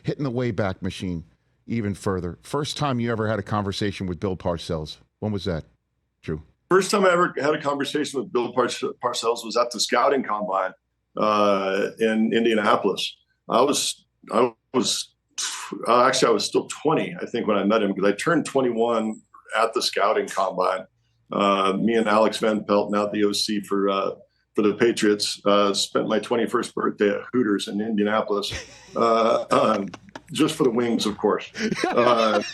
hitting the Wayback Machine even further. First time you ever had a conversation with Bill Parcells. When was that, Drew? First time I ever had a conversation with Bill Parcells was at the scouting combine in Indianapolis. I was still 20, I think, when I met him, because I turned 21 at the scouting combine. Me and Alex Van Pelt, now the OC for the Patriots, spent my 21st birthday at Hooters in Indianapolis, just for the wings, of course. Of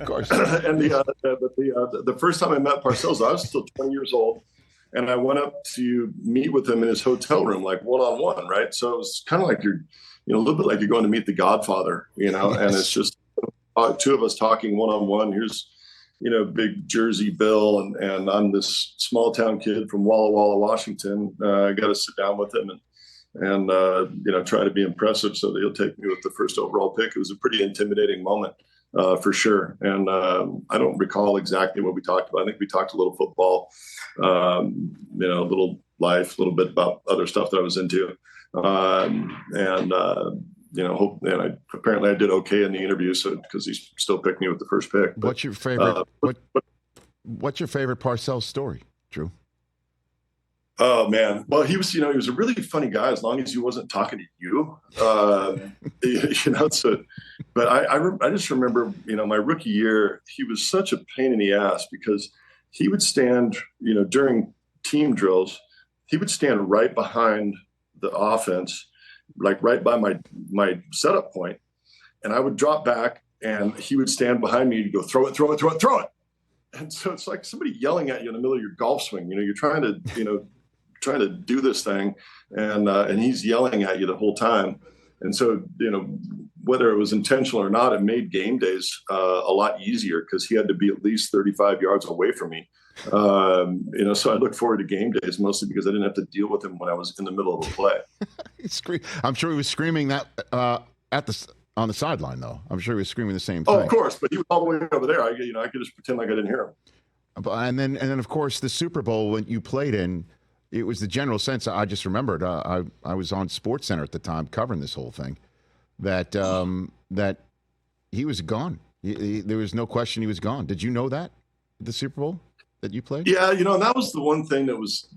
course. And the first time I met Parcells, I was still 20 years old, and I went up to meet with him in his hotel room, like one-on-one, right? So it was kind of like a little bit like you're going to meet the Godfather, and it's just two of us talking one-on-one. Here's, big Jersey Bill, and I'm this small town kid from Walla Walla, Washington. I got to sit down with him and try to be impressive so that he'll take me with the first overall pick. It was a pretty intimidating moment, for sure. And I don't recall exactly what we talked about. I think we talked a little football, a little life, a little bit about other stuff that I was into. Apparently I did okay in the interview, so because he still picked me with the first pick. What's your favorite? What's your favorite Parcells story, Drew? Oh man, well he was a really funny guy as long as he wasn't talking to you. But I just remember my rookie year, he was such a pain in the ass because he would stand during team drills, he would stand right behind the offense, like right by my setup point, and I would drop back and he would stand behind me and go, throw it. And so it's like somebody yelling at you in the middle of your golf swing. You're trying to do this thing, and he's yelling at you the whole time. And so, whether it was intentional or not, it made game days a lot easier because he had to be at least 35 yards away from me. So I look forward to game days mostly because I didn't have to deal with him when I was in the middle of a play. I'm sure he was screaming that on the sideline, though. I'm sure he was screaming the same thing. Oh, of course, but he was all the way over there. I could just pretend like I didn't hear him. And then of course the Super Bowl when you played in, it was the general sense. I just remembered. I was on SportsCenter at the time covering this whole thing. That he was gone. There was no question he was gone. Did you know that the Super Bowl that you played? Yeah, and that was the one thing that was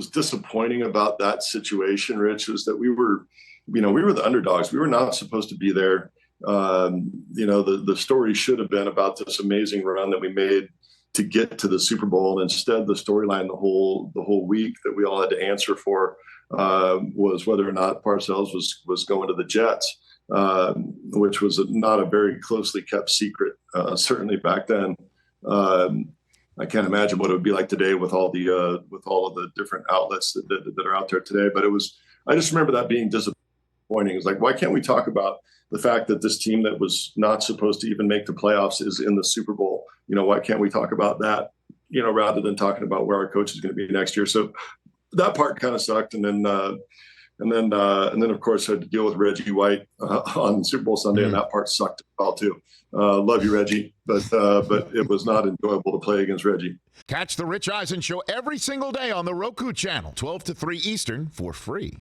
disappointing about that situation, Rich, was that we were the underdogs. We were not supposed to be there. The story should have been about this amazing run that we made to get to the Super Bowl. And instead, the storyline the whole week that we all had to answer for was whether or not Parcells was going to the Jets, which was not a very closely kept secret, certainly back then. I can't imagine what it would be like today with all of the different outlets that are out there today. But I just remember that being disappointing. It's like, why can't we talk about the fact that this team that was not supposed to even make the playoffs is in the Super Bowl? Why can't we talk about that, rather than talking about where our coach is going to be next year? So that part kind of sucked. And then of course I had to deal with Reggie White on Super Bowl Sunday, and that part sucked as well too. Love you, Reggie, but it was not enjoyable to play against Reggie. Catch the Rich Eisen Show every single day on the Roku channel, 12 to 3 Eastern, for free.